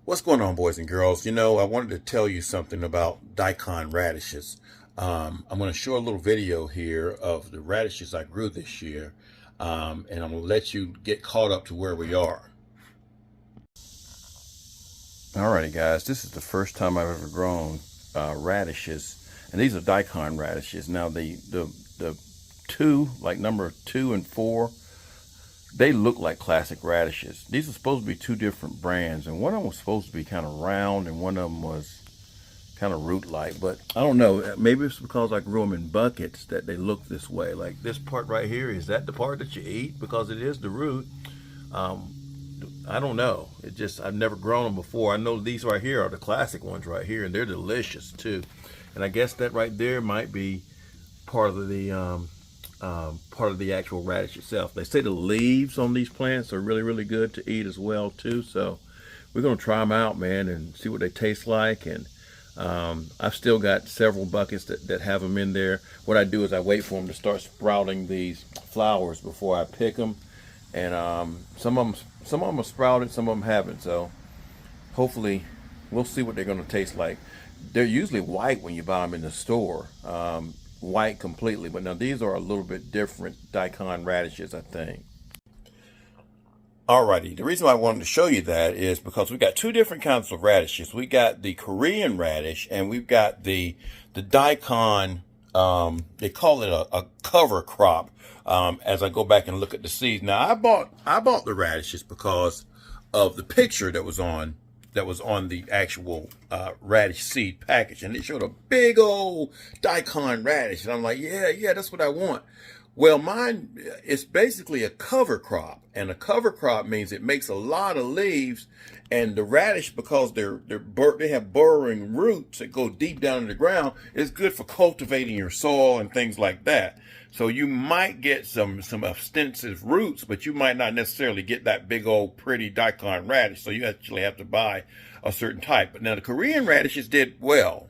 What's going on, boys and girls? I wanted to tell you something about Daikon radishes. I'm going to show a little video here of the radishes I grew this year, and I'm going to let you get caught up to where we are. Alrighty, guys, this is the first time I've ever grown radishes, and these are Daikon radishes. Now, the two, like number 2 and 4, they look like classic radishes. These are supposed to be two different brands, and one of them was supposed to be kind of round and one of them was kind of root-like, but I don't know. Maybe it's because I grew them in buckets that they look this way. Like this part right here, is that the part that you eat? Because it is the root. I don't know. I've never grown them before. I know these right here are the classic ones right here, and they're delicious too. And I guess that right there might be part of the actual radish itself. They say the leaves on these plants are really, really good to eat as well too. So we're gonna try them out, man, and see what they taste like. And I've still got several buckets that have them in there. What I do is I wait for them to start sprouting these flowers before I pick them. And some of them are sprouted, some of them haven't. So hopefully we'll see what they're gonna taste like. They're usually white when you buy them in the store. White completely, but now these are a little bit different Daikon radishes, I think. Alrighty, the reason why I wanted to show you that is because we got two different kinds of radishes. We got the Korean radish and we've got the Daikon, they call it a cover crop. As I go back and look at the seeds. Now I bought the radishes because of the picture that was on the actual radish seed package, and it showed a big old Daikon radish, and I'm like, yeah, that's what I want. Well, mine is basically a cover crop, and a cover crop means it makes a lot of leaves, and the radish, because they have burrowing roots that go deep down in the ground, is good for cultivating your soil and things like that. So you might get some extensive roots, but you might not necessarily get that big old pretty Daikon radish. So you actually have to buy a certain type. But now the Korean radishes did well.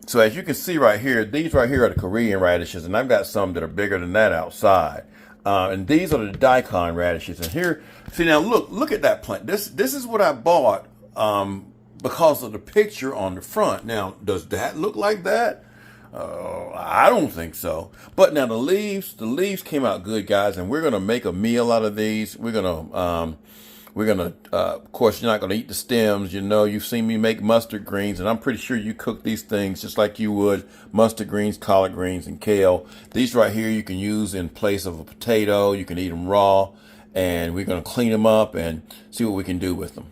So as you can see right here, these right here are the Korean radishes, and I've got some that are bigger than that outside. And these are the Daikon radishes. And here, see now, look at that plant. This is what I bought because of the picture on the front. Now, does that look like that? I don't think so. But now the leaves came out good, guys, and we're gonna make a meal out of these. We're gonna of course, you're not gonna eat the stems. You've seen me make mustard greens, and I'm pretty sure you cook these things just like you would mustard greens, collard greens, and kale. These right here you can use in place of a potato. You can eat them raw, and we're gonna clean them up and see what we can do with them.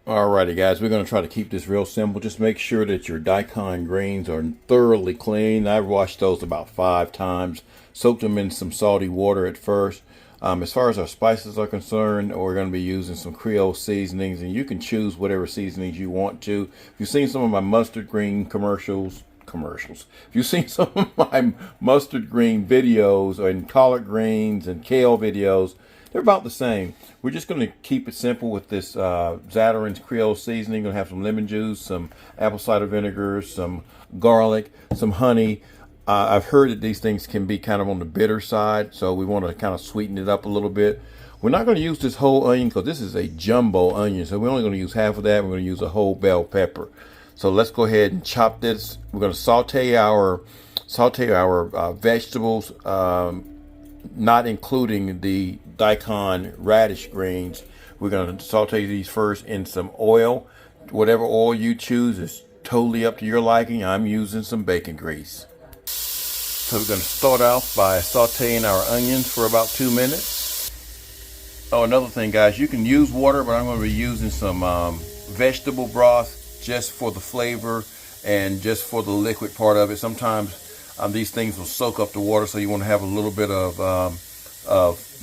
Alrighty, guys, we're going to try to keep this real simple. Just make sure that your Daikon greens are thoroughly clean. I've washed those about 5 times, soaked them in some salty water at first. As far as our spices are concerned, we're going to be using some Creole seasonings, and you can choose whatever seasonings you want to. If you've seen some of my mustard green commercials, if you've seen some of my mustard green videos and collard greens and kale videos, they're about the same. We're just going to keep it simple with this Zatarain's Creole seasoning. Going to have some lemon juice, some apple cider vinegar, some garlic, some honey. I've heard that these things can be kind of on the bitter side, so we want to kind of sweeten it up a little bit. We're not going to use this whole onion because this is a jumbo onion, so we're only going to use half of that. We're going to use a whole bell pepper. So let's go ahead and chop this. We're going to saute our vegetables, not including the Daikon radish greens. We're going to saute these first in some oil. Whatever oil you choose is totally up to your liking. I'm using some bacon grease. So we're going to start off by sauteing our onions for about 2 minutes. Oh, another thing, guys, you can use water, but I'm going to be using some vegetable broth just for the flavor and just for the liquid part of it. Sometimes these things will soak up the water, so you want to have a little bit of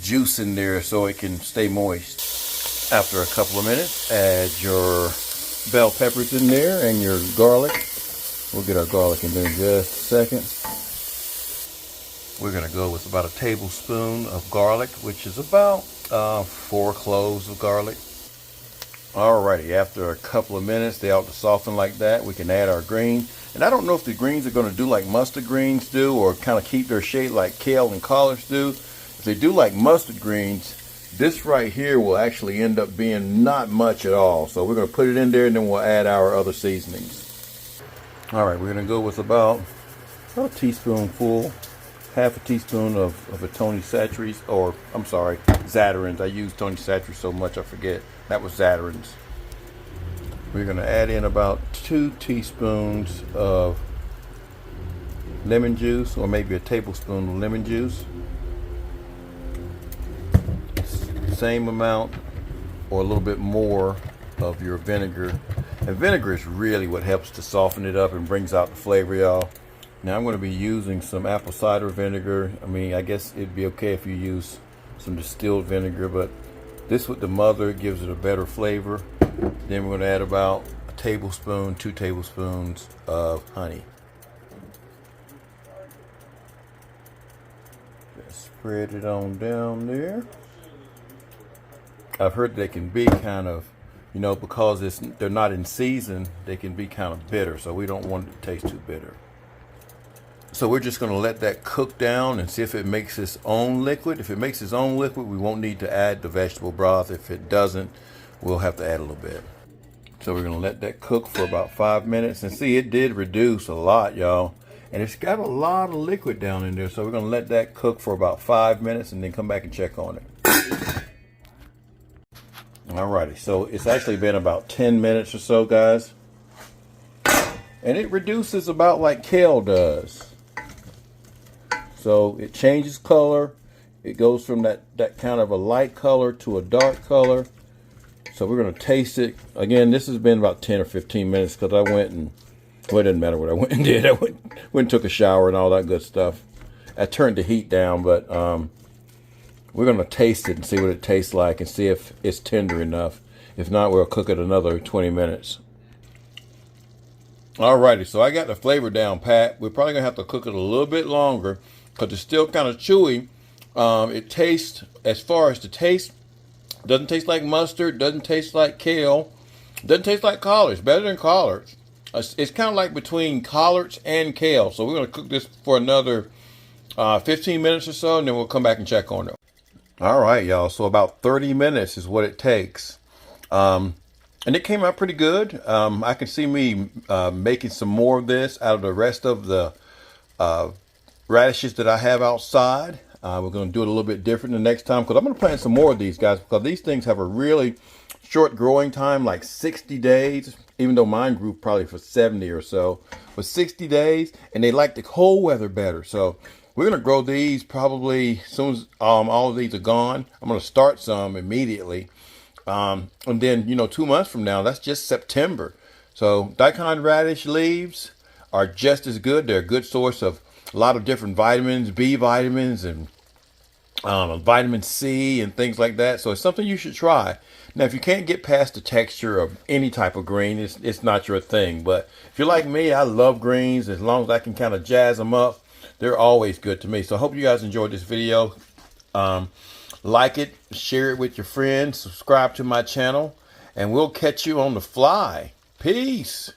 juice in there so it can stay moist. After a couple of minutes, add your bell peppers in there and your garlic. We'll get our garlic in there in just a second. We're going to go with about a tablespoon of garlic, which is about 4 cloves of garlic. Alrighty, after a couple of minutes, they ought to soften like that. We can add our greens. And I don't know if the greens are going to do like mustard greens do or kind of keep their shape like kale and collards do. If they do like mustard greens, This right here will actually end up being not much at all. So we're going to put it in there and then we'll add our other seasonings. All right, we're going to go with about a teaspoonful, half a teaspoon of a Tony Chachere's, or I'm sorry, Zatarain's. I use Tony Chachere's so much I forget. That was Zatarain's. We're going to add in about 2 teaspoons of lemon juice, or maybe a tablespoon of lemon juice. Same amount or a little bit more of your vinegar. And vinegar is really what helps to soften it up and brings out the flavor, y'all. Now I'm going to be using some apple cider vinegar. I mean, I guess it'd be okay if you use some distilled vinegar, but this with the mother gives it a better flavor. Then we're going to add about a tablespoon, 2 tablespoons of honey. Just spread it on down there. I've heard they can be kind of, you know, because they're not in season, they can be kind of bitter. So we don't want it to taste too bitter. So we're just going to let that cook down and see if it makes its own liquid. If it makes its own liquid, we won't need to add the vegetable broth. If it doesn't, we'll have to add a little bit. So we're going to let that cook for about 5 minutes. And see, it did reduce a lot, y'all. And it's got a lot of liquid down in there. So we're going to let that cook for about 5 minutes and then come back and check on it. Alrighty, so it's actually been about 10 minutes or so, guys. And it reduces about like kale does. So it changes color. It goes from that kind of a light color to a dark color. So we're going to taste it. Again, this has been about 10 or 15 minutes because I went and, well, it doesn't matter what I went and did. I went and took a shower and all that good stuff. I turned the heat down, but we're going to taste it and see what it tastes like and see if it's tender enough. If not, we'll cook it another 20 minutes. Alrighty, so I got the flavor down pat. We're probably going to have to cook it a little bit longer because it's still kind of chewy. It tastes, as far as the taste, doesn't taste like mustard, doesn't taste like kale, doesn't taste like collards, better than collards. It's kind of like between collards and kale. So we're going to cook this for another 15 minutes or so, and then we'll come back and check on it. All right, y'all. So about 30 minutes is what it takes. And it came out pretty good. I can see me making some more of this out of the rest of the radishes that I have outside. We're going to do it a little bit different the next time because I'm going to plant some more of these, guys, because these things have a really short growing time, like 60 days, even though mine grew probably for 70 or so. But 60 days, and they like the cold weather better. So we're going to grow these probably as soon as all of these are gone. I'm going to start some immediately. And then, 2 months from now, that's just September. So Daikon radish leaves are just as good. They're a good source of a lot of different vitamins, B vitamins, and vitamin C and things like that. So it's something you should try. Now, if you can't get past the texture of any type of green, it's not your thing. But if you're like me, I love greens. As long as I can kind of jazz them up, they're always good to me. So I hope you guys enjoyed this video. Like it, share it with your friends, subscribe to my channel, and we'll catch you on the fly. Peace.